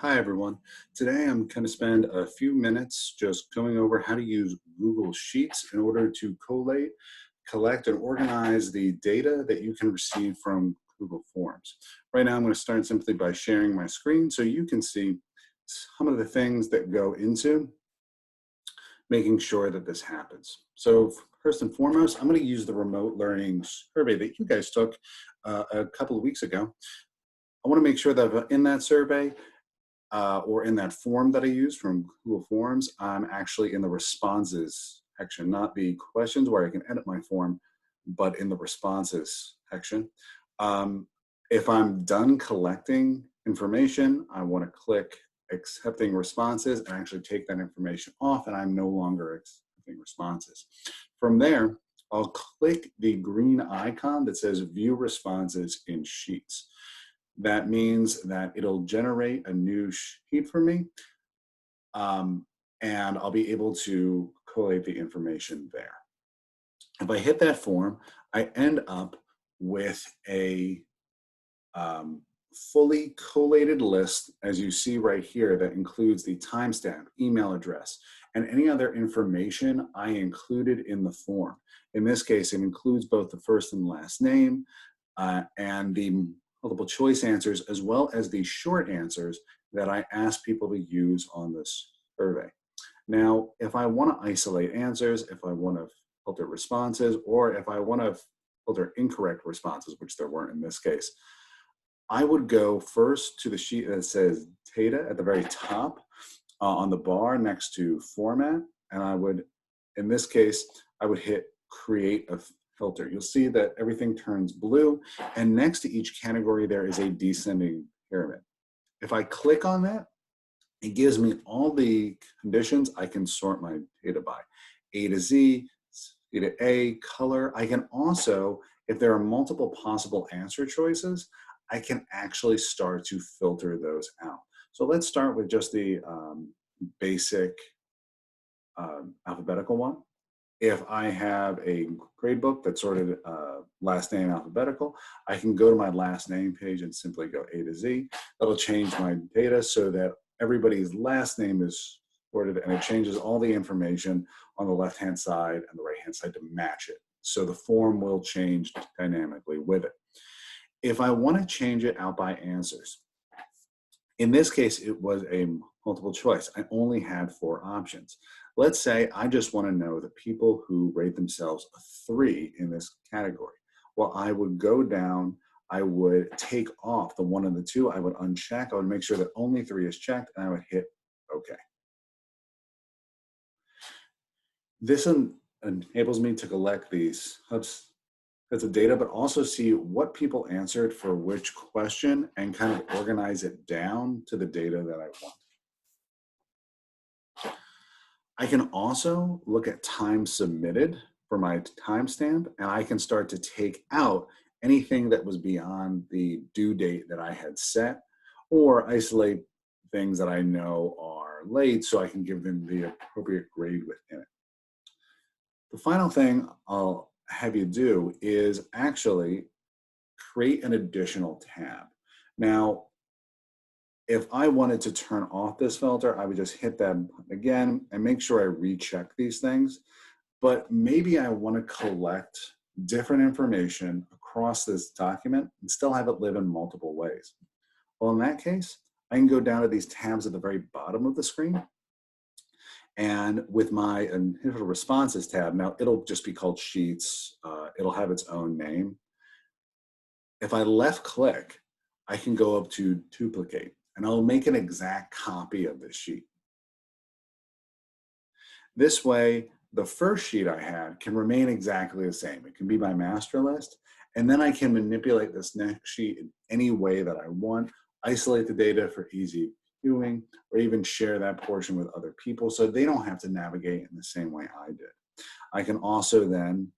Hi, everyone. Today I'm going to spend a few minutes just going over how to use Google Sheets in order to collate, collect, and organize the data that you can receive from Google Forms. Right now, I'm going to start simply by sharing my screen so you can see some of the things that go into making sure that this happens. So first and foremost, I'm going to use the remote learning survey that you guys took a couple of weeks ago. I want to make sure that in that survey, or in that form that I use from Google Forms, I'm actually in the responses section, not the questions where I can edit my form, but in the responses section. If I'm done collecting information, I want to click accepting responses and actually take that information off, and I'm no longer accepting responses. From there, I'll click the green icon that says view responses in Sheets. That means that it'll generate a new sheet for me, and I'll be able to collate the information there. If I hit that form, I end up with a fully collated list, as you see right here, that includes the timestamp, email address, and any other information I included in the form. In this case, it includes both the first and last name and the multiple choice answers, as well as the short answers that I ask people to use on this survey. Now, if I want to isolate answers, if I want to filter responses, or if I want to filter incorrect responses, which there weren't in this case, I would go first to the sheet that says data at the very top on the bar next to format, and I would, in this case, I would hit create a filter. You'll see that everything turns blue, and next to each category there is a descending pyramid. If I click on that, it gives me all the conditions I can sort my data by. A to Z, C to A, color. I can also, if there are multiple possible answer choices, I can actually start to filter those out. So let's start with just the basic alphabetical one. If I have a gradebook that's sorted last name alphabetical, I can go to my last name page and simply go A to Z. That'll change my data so that everybody's last name is sorted, and it changes all the information on the left-hand side and the right-hand side to match it. So the form will change dynamically with it. If I want to change it out by answers, in this case, it was a multiple choice. I only had 4 options. Let's say I just want to know the people who rate themselves a 3 in this category. Well, I would go down, I would take off the 1 and the 2, I would uncheck, I would make sure that only 3 is checked, and I would hit OK. This enables me to collect these sets of data, but also see what people answered for which question and kind of organize it down to the data that I want. I can also look at time submitted for my timestamp, and I can start to take out anything that was beyond the due date that I had set, or isolate things that I know are late so I can give them the appropriate grade within it. The final thing I'll have you do is actually create an additional tab. Now, if I wanted to turn off this filter, I would just hit that again and make sure I recheck these things. But maybe I want to collect different information across this document and still have it live in multiple ways. Well, in that case, I can go down to these tabs at the very bottom of the screen. And with my initial responses tab, now it'll just be called Sheets. It'll have its own name. If I left click, I can go up to duplicate, and I'll make an exact copy of this sheet. This way, the first sheet I had can remain exactly the same. It can be my master list, and then I can manipulate this next sheet in any way that I want, isolate the data for easy viewing, or even share that portion with other people so they don't have to navigate in the same way I did. I can also then,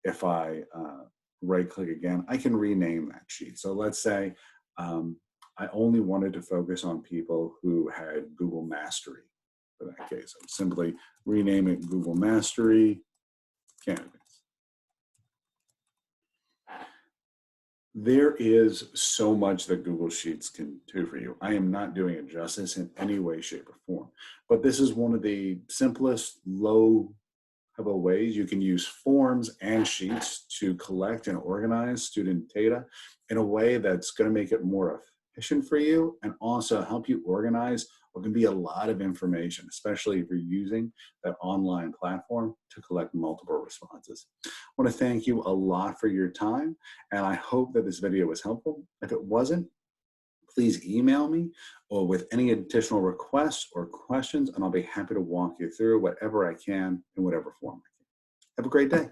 if I right click again, I can rename that sheet. So let's say I only wanted to focus on people who had Google Mastery. For that case, I would simply rename it Google Mastery Candidates. There is so much that Google Sheets can do for you. I am not doing it justice in any way, shape, or form, but this is one of the simplest, low level ways you can use forms and sheets to collect and organize student data in a way that's going to make it more efficient for you and also help you organize what can be a lot of information, especially if you're using that online platform to collect multiple responses. I want to thank you a lot for your time, and I hope that this video was helpful. If it wasn't, please email me or with any additional requests or questions, and I'll be happy to walk you through whatever I can in whatever form I can. Have a great day.